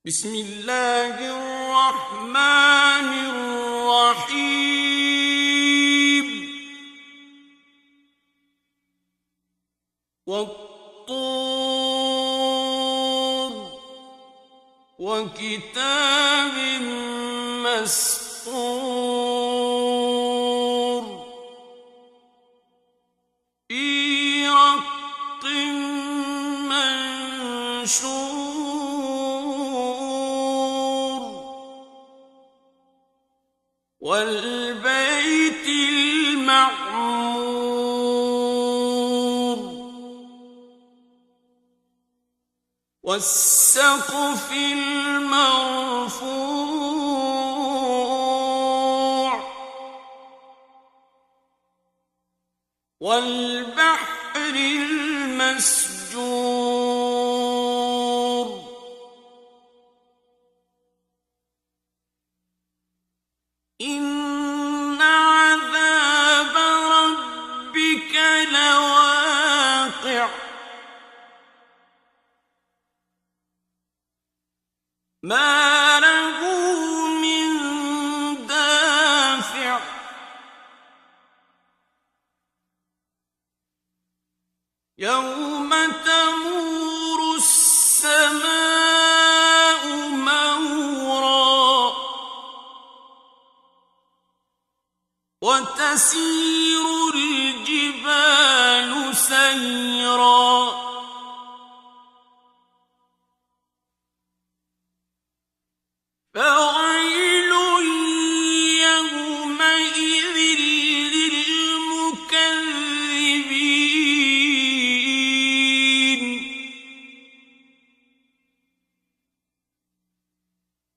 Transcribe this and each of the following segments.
بسم الله الرحمن الرحيم والطور وكتاب مسطور في رق منشور والبيت المعمور والسقف المرفوع والبحر المسجور إن عذاب ربك لواقع ما له من دافع يوم تمور السماء مورا وتسير الجبال سيرا فويل يومئذ للمكذبين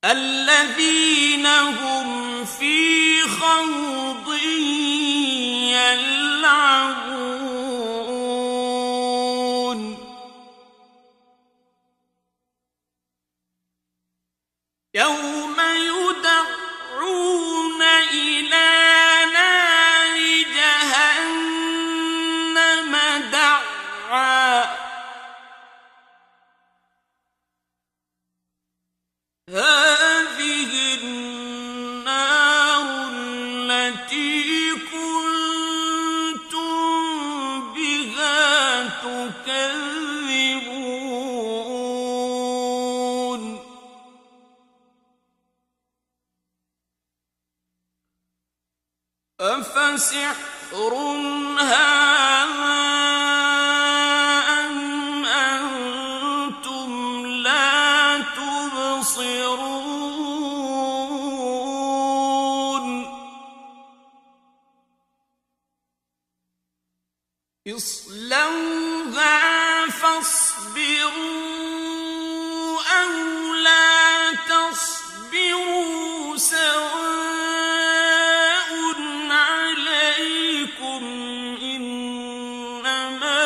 الذين هم في خوض يلعبون يوم يدعون إلى نار جهنم دعا هذه النار التي كنتم بها تكذبون أفسحر هذا أم أنتم لا تبصرون اصلوها فاصبروا أو لا تصبروا سواء عليكم إنما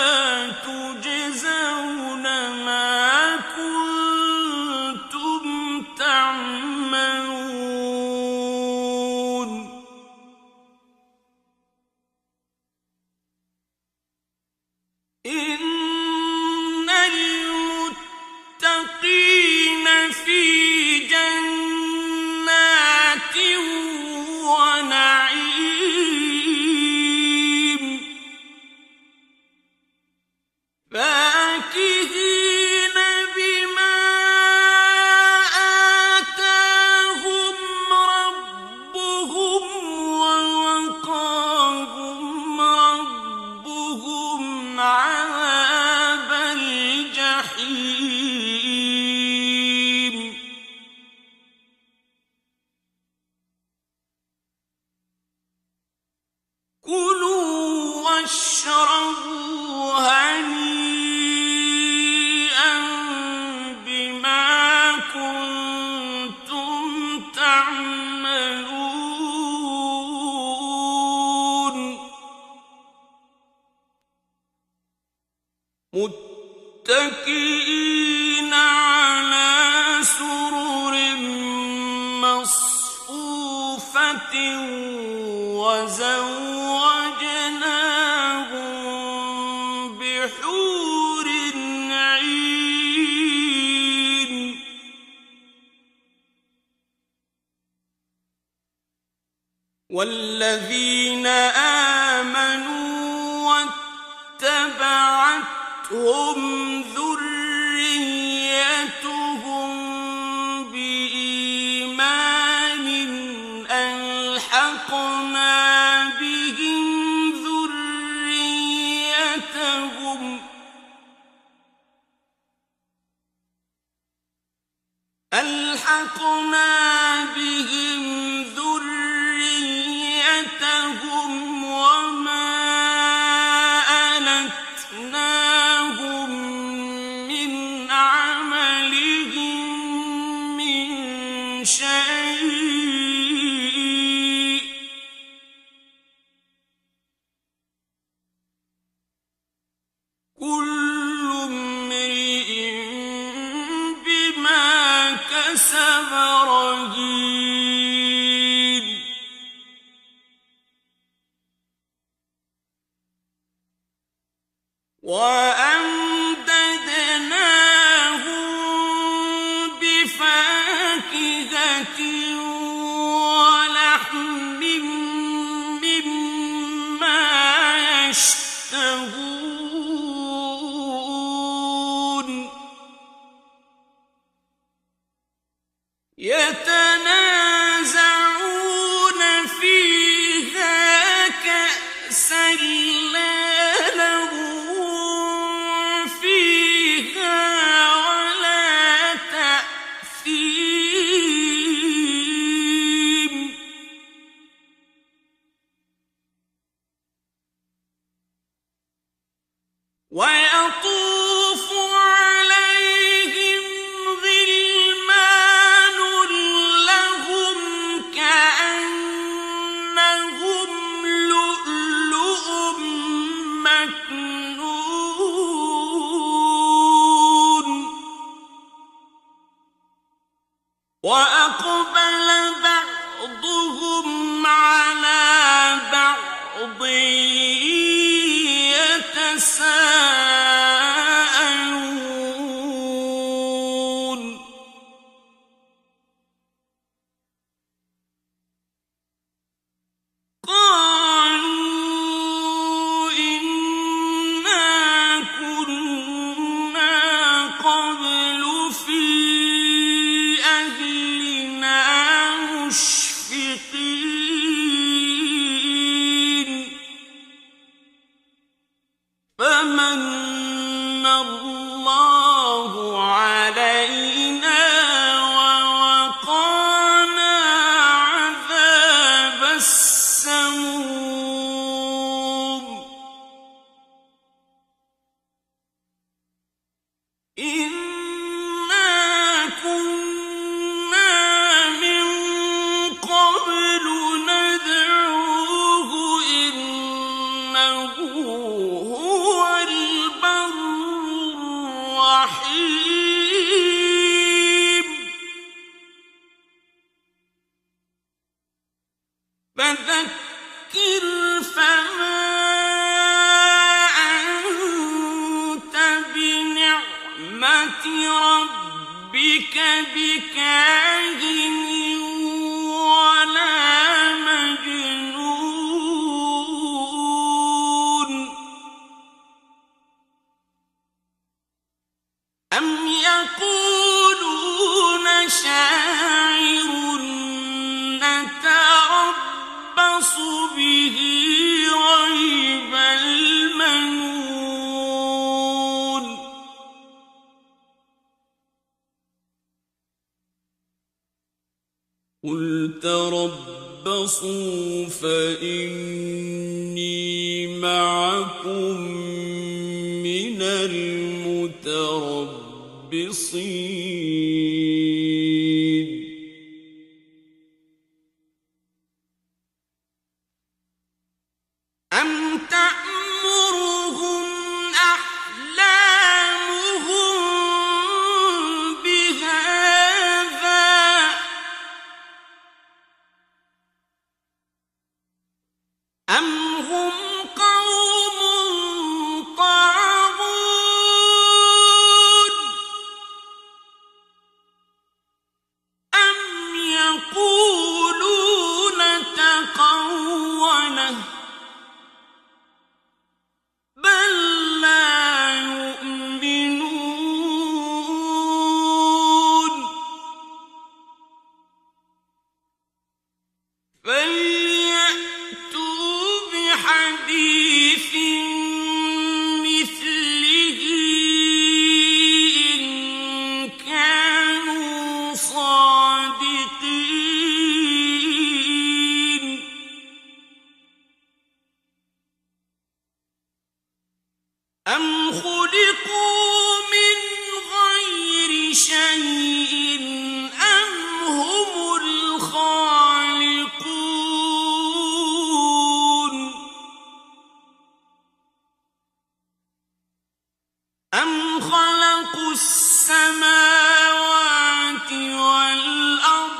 تجزون ما كنتم تعملون إن المتقين في جنات ونعيم فاكهين بما آتاهم ربهم ووقاهم ربهم عذاب الجحيم كلوا واشربوا هنيئا بما كنتم تعملون متكئين على سرر مصفوفة وزوجناهم بحور عين والذين آمنوا واتبعتهم ذريتهم بإيمان ألحقنا بهم ذريتهم وما ألتناهم من عملهم من شيء كل امرئ بما كسب رهين وأمددناهم بفاكهة ولحم مما يشتهون يتنازعون فيها كأسا لا لغو فيها ولا تأثيم ويطوف عليهم غلمان لهم كأنهم لؤلؤ مكنون وأقبل بعضهم على بعض يتساءلون قالوا إنا كنا قبل في أهلنا مشفقين فمن الله علينا ووقانا عذاب السموم إنا كنا من قبل ندعوه إنه هو البر الرحيم فذكر فما أنت بنعمة ربك بكاهن ولا مجنون أم يقولون شاعر نتربص به ريب المنون قل تربصوا فإني معكم من المتربصين أم تأمرهم أحلامهم بهذا أم هم قوم طاغون أم خلقوا السماوات والأرض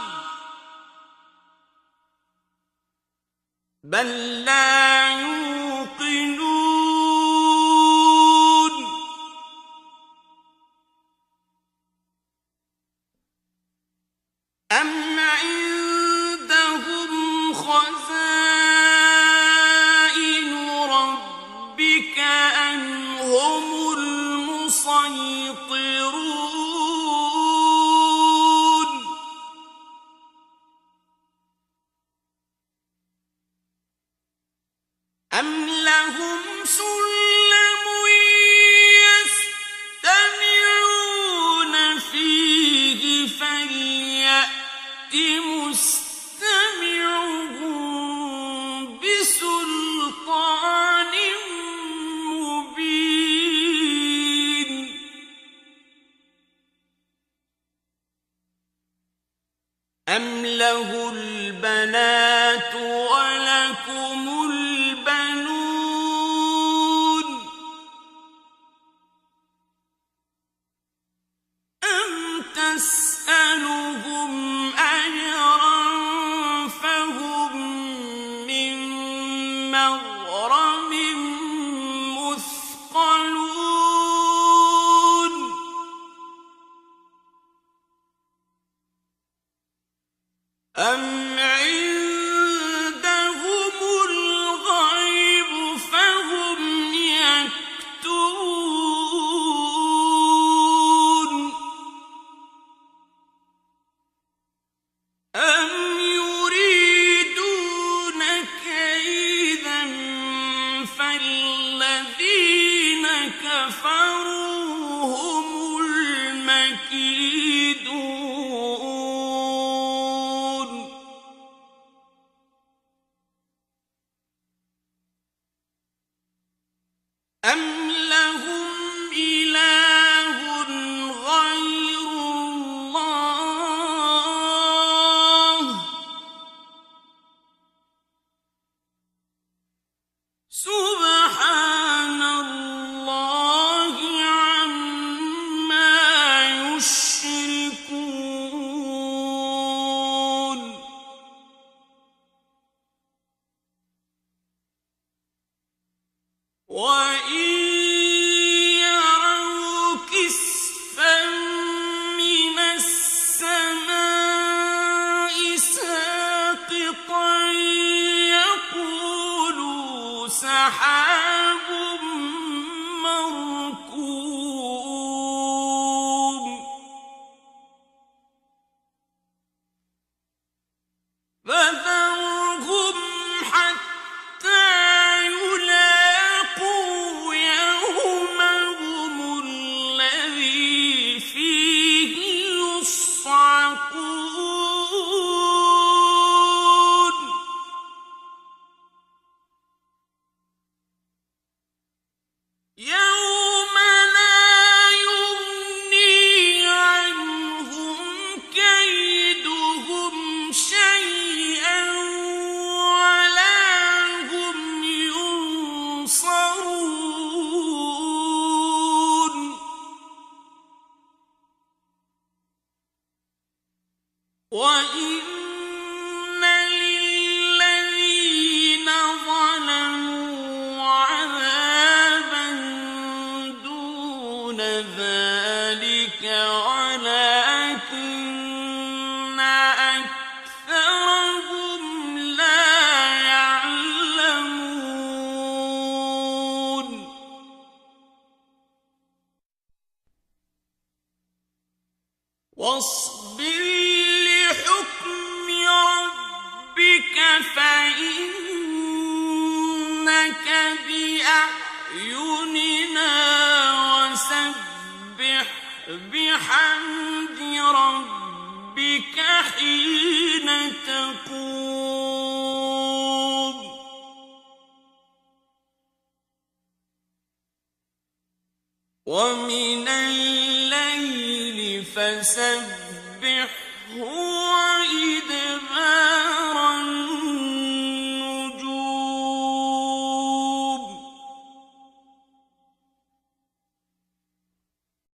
بل لا يوقنون أم عندهم خزائن ربك أم هم المسيطرون أم لهم سلم يستمعون فيه فليأت مستمعهم بسلطان مبين أم له البنات ولكم البنون أم تسألهم أجرا فهم من مغرم مثقلون أم عندهم الغيب فهم يكتبون أم يريدون كيدا فالذين كفروا هم المكيدون أم لهم إله غير الله سبحان الله عما يشركون وإن يروا كسفا من السماء ساقطا يقولوا سحاب مركوم فذرهم حتى يلاقوا يومهم الذي فيه يصعقون يوم لا يغني عنهم كيدهم شيئا ولا هم ينصرون وإن للذين ظلموا عذابا دون ذلك ولكن أكثرهم لا يعلمون واصبر لحكم ربك فإنك بأعيننا وسبح بحمد ربك حين تقوم ومن الليل فسبحه